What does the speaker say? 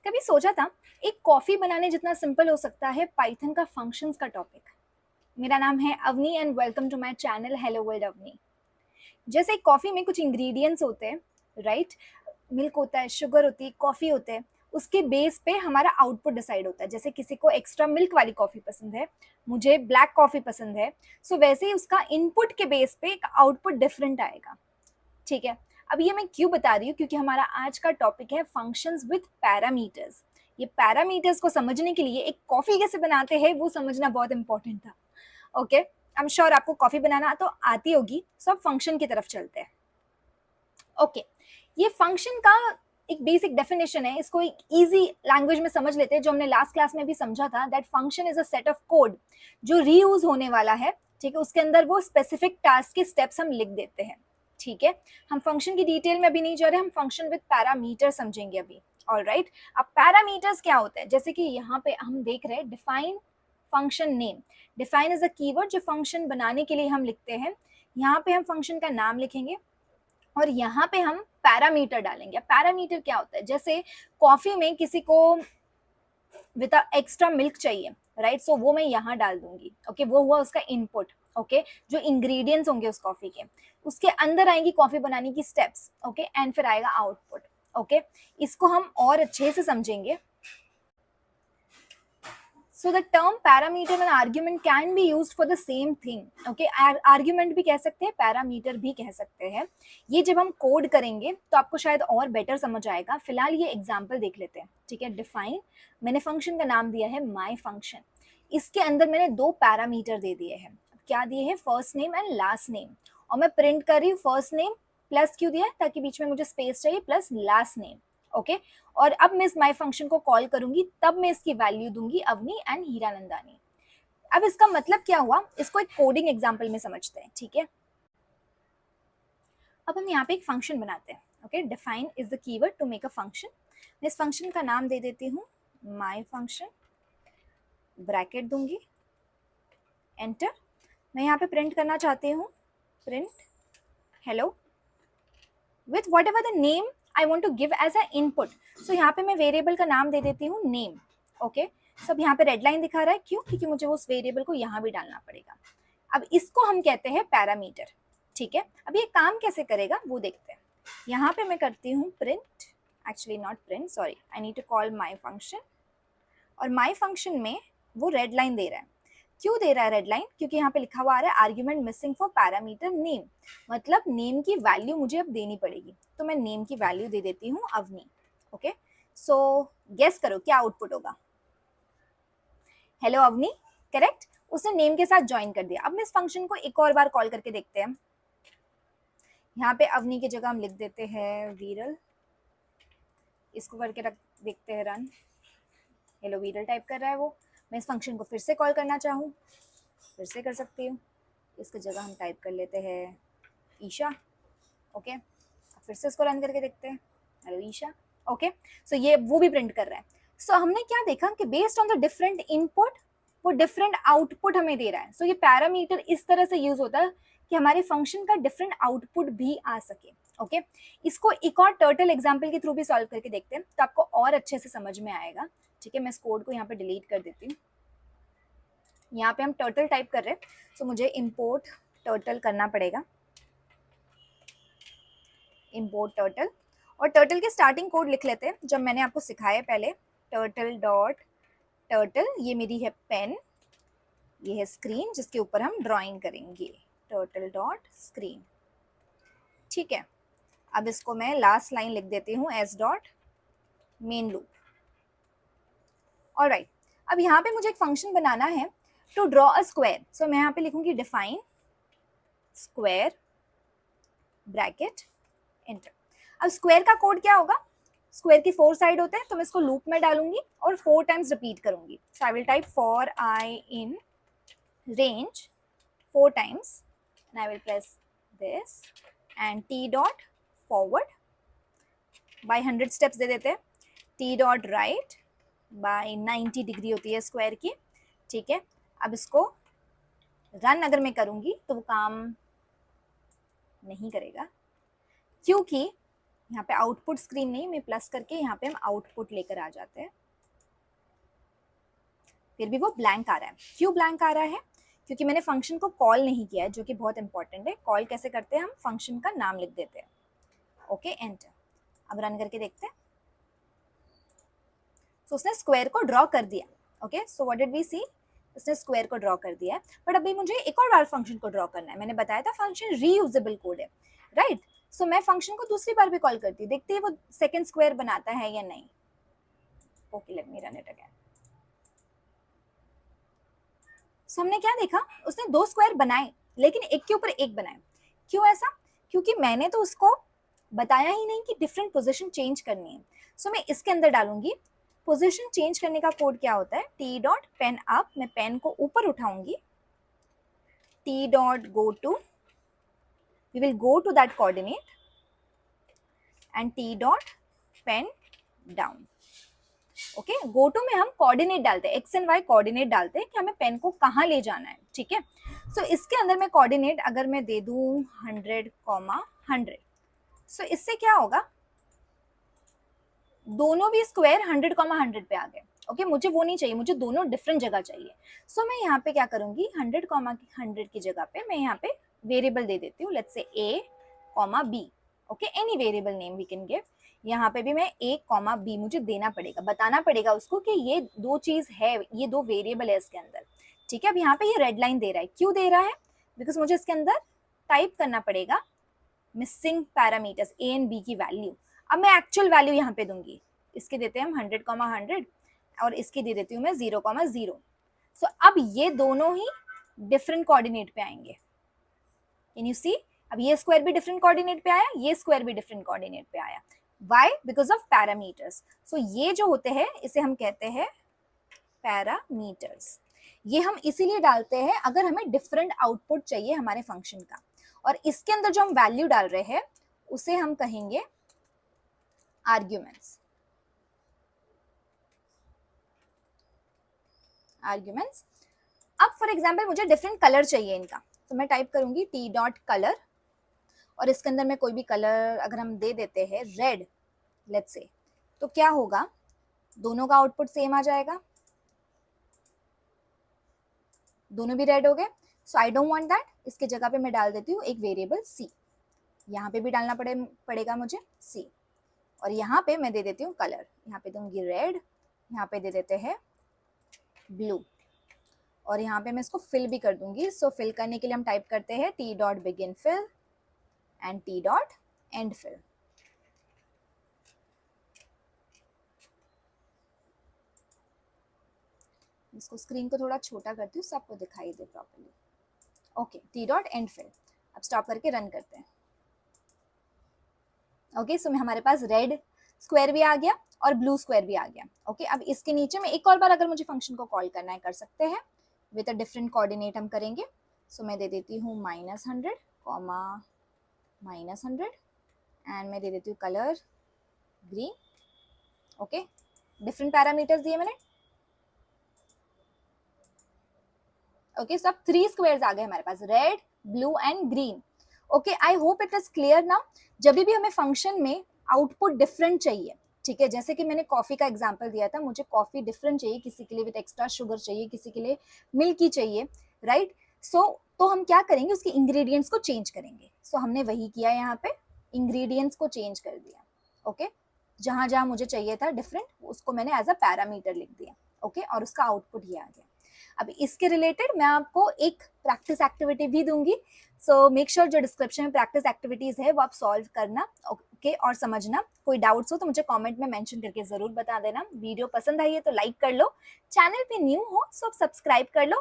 कभी सोचा था एक कॉफी बनाने जितना सिंपल हो सकता है पाइथन का फंक्शंस का टॉपिक। मेरा नाम है Avani and welcome to my channel hello world Avani. जैसे कॉफी में कुछ इंग्रेडिएंट्स होते हैं, राइट? मिल्क होता है, शुगर होती है, कॉफी होते हैं। उसके बेस पे हमारा आउटपुट डिसाइड होता है। जैसे किसी को एक्स्ट्रा मिल्क वाली कॉफी पसंद है, मुझे ब्लैक कॉफी पसंद है। सो वैसे ही उसका इनपुट के बेस पे एक आउटपुट डिफरेंट आएगा। ठीक है। अब ये मैं क्यों बता रही हूँ, क्योंकि हमारा आज का टॉपिक है फंक्शंस विद पैरामीटर्स। ये पैरामीटर्स को समझने के लिए एक कॉफी कैसे बनाते हैं वो समझना बहुत इंपॉर्टेंट था। ओके, आई एम श्योर आपको कॉफी बनाना तो आती होगी। सो अब फंक्शन की तरफ चलते हैं। ओके, ये फंक्शन का एक बेसिक डेफिनेशन है। इसको एक इजी लैंग्वेज में समझ लेते हैं, जो हमने लास्ट क्लास में भी समझा था। That function is a set of code जो रीयूज होने वाला है। ठीक है, उसके अंदर वो स्पेसिफिक टास्क के स्टेप्स हम लिख देते हैं। ठीक है, हम फंक्शन की डिटेल में अभी नहीं जा रहे, हम फंक्शन विद पैरामीटर समझेंगे अभी। ऑलराइट, अब पैरामीटर्स क्या होते हैं? जैसे कि यहाँ पे हम देख रहे हैं define function name. Define is a keyword जो फंक्शन बनाने के लिए हम लिखते हैं। यहाँ पे हम फंक्शन का नाम लिखेंगे और यहाँ पे हम पैरामीटर डालेंगे। पैरामीटर क्या होता है? जैसे कॉफी में किसी को विद एक्स्ट्रा मिल्क चाहिए, राइट? सो वो मैं यहाँ डाल दूंगी। ओके, वो हुआ उसका इनपुट। ओके, जो इंग्रेडिएंट्स होंगे उस कॉफी के, उसके अंदर आएंगी कॉफी बनाने की स्टेप्स। ओके, एंड फिर आएगा आउटपुट। ओके, इसको हम और अच्छे से समझेंगे। So the term parameter and argument can be used for the same thing. Okay, argument भी कह सकते हैं, पैरामीटर भी कह सकते हैं। ये जब हम कोड करेंगे तो आपको शायद और बेटर समझ आएगा। फिलहाल ये एग्जांपल देख लेते हैं। ठीक है, डिफाइन, मैंने फंक्शन का नाम दिया है माय फंक्शन। इसके अंदर मैंने दो पैरामीटर दे दिए हैं। क्या दिए हैं? First name and last name. और मैं प्रिंट कर रही हूँ फर्स्ट नेम प्लस क्यों दिया है? ताकि बीच में मुझे स्पेस चाहिए, प्लस लास्ट नेम। ओके, और अब मैं इस माई फंक्शन को कॉल करूंगी, तब मैं इसकी वैल्यू दूंगी अवनी एंड हीरानंदानी। अब इसका मतलब क्या हुआ, इसको एक कोडिंग एग्जांपल में समझते हैं। ठीक है, अब हम यहाँ पे एक फंक्शन बनाते हैं। Okay, define is the keyword to make a function. मैं इस फंक्शन का नाम दे देती हूँ माई फंक्शन, ब्रैकेट दूंगी, एंटर। मैं यहाँ पे प्रिंट करना चाहती हूँ print hello with whatever the name I want to give as a input. So यहाँ पे मैं वेरिएबल का नाम दे देती हूँ नेम। ओके, सब यहाँ पे रेड लाइन दिखा रहा है, क्यों? क्योंकि मुझे उस वेरिएबल को यहाँ भी डालना पड़ेगा। अब इसको हम कहते हैं पैरामीटर। ठीक है, अब ये काम कैसे करेगा वो देखते हैं। यहाँ पे मैं करती हूँ print, actually not print, sorry, I need to call my function. और माई फंक्शन में वो रेड लाइन दे रहा है। क्यों दे रहा है रेड लाइन? क्योंकि यहाँ पे लिखा हुआ आ रहा है argument missing for parameter name. मतलब नेम की वैल्यू मुझे अब देनी पड़ेगी, तो मैं नेम की वैल्यू दे देती हूँ अवनी। ओके, सो गेस करो क्या आउटपुट होगा? Hello Avani, correct. उसने नेम के साथ ज्वाइन कर दिया। अब मैं इस फंक्शन को एक और बार कॉल करके देखते हैं। यहाँ पे अवनी की जगह हम लिख देते हैं वीरल। इसको करके रख देखते हैं रन। हेलो वीरल टाइप कर रहा है वो। मैं इस फंक्शन को फिर से कॉल करना चाहूँ, फिर से कर सकती हूँ। इसकी जगह हम टाइप कर लेते हैं ईशा। ओके, फिर से इसको रन करके देखते हैं। हेलो ईशा। ओके, सो ये वो भी प्रिंट कर रहा है। सो हमने क्या देखा कि based on the different input वो डिफरेंट आउटपुट हमें दे रहा है। सो ये पैरामीटर इस तरह से यूज होता है कि हमारे फंक्शन का डिफरेंट आउटपुट भी आ सके। ओके, इसको एक और टर्टल एग्जाम्पल के थ्रू भी सॉल्व करके देखते हैं, तो आपको और अच्छे से समझ में आएगा। ठीक है, मैं इस कोड को यहाँ पे डिलीट कर देती हूँ। यहाँ पे हम टर्टल टाइप कर रहे हैं, सो मुझे इंपोर्ट टर्टल करना पड़ेगा। इंपोर्ट टर्टल, और टर्टल के स्टार्टिंग कोड लिख लेते हैं जब मैंने आपको सिखाया पहले। टर्टल डॉट टर्टल, ये मेरी है पेन, ये है स्क्रीन जिसके ऊपर हम ड्राइंग करेंगे। Turtle dot screen. ठीक है, अब इसको मैं लास्ट लाइन लिख देती हूँ S dot main loop. Alright, अब यहाँ पे मुझे एक फंक्शन बनाना है टू ड्रॉ अ स्क्वायर। सो मैं यहाँ पे लिखूंगी डिफाइन स्क्वायर ब्रैकेट एंटर। अब स्क्वायर का कोड क्या होगा? स्क्वायर की 4 साइड होते हैं, तो मैं इसको लूप में डालूंगी और 4 टाइम्स रिपीट करूंगी। So I will type for I in range 4 times and I will press this and T dot forward by 100 steps दे देते हैं। T dot right by 90 degree होती है स्क्वायर की। ठीक है, अब इसको रन अगर मैं करूंगी तो वो काम नहीं करेगा, क्योंकि यहाँ पे आउटपुट स्क्रीन नहीं, मैं प्लस करके यहाँ पे हम आउटपुट लेकर आ जाते हैं, फिर भी वो ब्लैंक आ रहा है। क्यों ब्लैंक आ रहा है? क्योंकि मैंने फंक्शन को कॉल नहीं किया है, जो कि बहुत इंपॉर्टेंट है। कॉल कैसे करते हैं? हम फंक्शन का नाम लिख देते हैं। Okay, enter. अब रन करके देखते हैं। सो उसने स्क्वायर को ड्रॉ कर दिया। Okay, so what did we see? उसने स्क्वायर को ड्रॉ कर दिया है, बट अभी मुझे एक और बार फंक्शन को ड्रॉ करना है। मैंने बताया था फंक्शन रीयूजेबल कोड है, राइट? सो मैं फंक्शन को दूसरी बार भी कॉल करती हूँ, देखते हैं वो सेकंड स्क्वायर बनाता है या नहीं। Okay, let me run it again. So हमने क्या देखा? उसने 2 स्क्वायर बनाए, लेकिन एक के ऊपर एक बनाए। क्यों ऐसा? क्योंकि मैंने तो उसको बताया ही नहीं कि डिफरेंट पोजीशन चेंज करनी है। सो मैं इसके अंदर डालूंगी पोजीशन चेंज करने का कोड। क्या होता है? टी डॉट पेन अप, मैं पेन को ऊपर उठाऊंगी, T dot go to, we will go to that coordinate, and T dot pen down. Okay, go to में हम कोऑर्डिनेट डालते हैं, एक्स एंड वाई कोऑर्डिनेट डालते हैं कि हमें पेन को कहाँ ले जाना है, ठीक है? सो इसके अंदर मैं कोऑर्डिनेट अगर मैं दे दूं 100,100, सो इससे क्या होगा? दोनों भी स्क्वायर 100,100 पे आ गए। ओके, मुझे वो नहीं चाहिए, मुझे दोनों डिफरेंट जगह चाहिए। सो मैं यहाँ पे क्या करूंगी? 100,100 की जगह पे मैं यहाँ पे वेरिएबल दे देती हूँ, let's say a, b। Okay, any variable name we can give. यहाँ पे भी मैं a, b मुझे देना पड़ेगा, बताना पड़ेगा उसको कि ये 2 चीज है, ये 2 वेरिएबल है इसके अंदर, ठीक है? अब यहाँ पे ये रेड लाइन दे रहा है, क्यों दे रहा है? बिकॉज मुझे इसके अंदर टाइप करना पड़ेगा missing parameters a and b की वैल्यू। अब मैं एक्चुअल वैल्यू यहाँ पे दूंगी, इसके देते हैं हम 100,100 और इसकी दे देती हूँ मैं 0,0। सो अब ये दोनों ही डिफरेंट कोऑर्डिनेट पे आएंगे। Can you see? अब ये स्क्वायर भी डिफरेंट कोऑर्डिनेट पे आया, ये स्क्वायर भी डिफरेंट कोऑर्डिनेट पे आया। Why? Because of parameters. So ये जो होते हैं इसे हम कहते हैं पैरामीटर्स। ये हम इसीलिए डालते हैं अगर हमें डिफरेंट आउटपुट चाहिए हमारे फंक्शन का, और इसके अंदर जो हम वैल्यू डाल रहे हैं उसे हम कहेंगे आर्ग्यूमेंट्स। आर्ग्यूमेंट्स। अब फॉर एग्जाम्पल मुझे डिफरेंट कलर चाहिए इनका, तो मैं टाइप करूंगी टी डॉट कलर, और इसके अंदर में कोई भी कलर अगर हम दे देते हैं रेड लेट्स से, तो क्या होगा? दोनों का आउटपुट सेम आ जाएगा, दोनों भी रेड हो गए। सो आई डोंट वांट दैट, इसके जगह पे मैं डाल देती हूँ एक वेरिएबल सी, यहाँ पे भी डालना पड़ेगा मुझे सी, और यहाँ पे मैं दे देती हूँ कलर, यहाँ पे दूंगी रेड, यहाँ पे दे देते हैं ब्लू, और यहाँ पे मैं इसको फिल भी कर दूंगी। सो फिल करने के लिए हम टाइप करते हैं T dot begin fill and T dot end fill. इसको स्क्रीन को थोड़ा छोटा करती हूँ सबको दिखाई दे properly. Okay, T dot end fill. अब स्टॉप करके रन करते हैं। ओके, सो हमारे पास रेड स्क्वायर भी आ गया और ब्लू स्क्वायर भी आ गया। ओके, अब इसके नीचे में एक और बार अगर मुझे फंक्शन को कॉल करना है कर सकते हैं, विद अ डिफरेंट कोऑर्डिनेट हम करेंगे। सो मैं दे देती हूँ -100, -100, एंड मैं दे देती हूँ colour green. Okay, different parameters दिए मैंने। ओके, सो अब 3 स्क्वायर्स आ गए हमारे पास, red, blue and green. Okay, I hope it is clear now. जब भी हमें फंक्शन में आउटपुट डिफरेंट चाहिए, ठीक है, जैसे कि मैंने कॉफी का एग्जांपल दिया था, मुझे कॉफी डिफरेंट चाहिए, किसी के लिए विद एक्स्ट्रा शुगर चाहिए, किसी के लिए मिल्की चाहिए, राइट? सो तो हम क्या करेंगे? उसके इंग्रेडिएंट्स को चेंज करेंगे। सो हमने वही किया, यहाँ पे इंग्रेडिएंट्स को चेंज कर दिया। ओके, जहां जहां मुझे चाहिए था डिफरेंट, उसको मैंने एज अ पैरामीटर लिख दिया। ओके, और उसका आउटपुट ये आ गया। अब इसके रिलेटेड मैं आपको एक प्रैक्टिस एक्टिविटी भी दूंगी। सो मेक श्योर जो डिस्क्रिप्शन में प्रैक्टिस एक्टिविटीज है वो आप सॉल्व करना, ओके, और समझना। कोई डाउट्स हो तो मुझे कमेंट में मेंशन करके जरूर बता देना। वीडियो पसंद आई है तो लाइक कर लो, चैनल पे न्यू हो सो सब्सक्राइब कर लो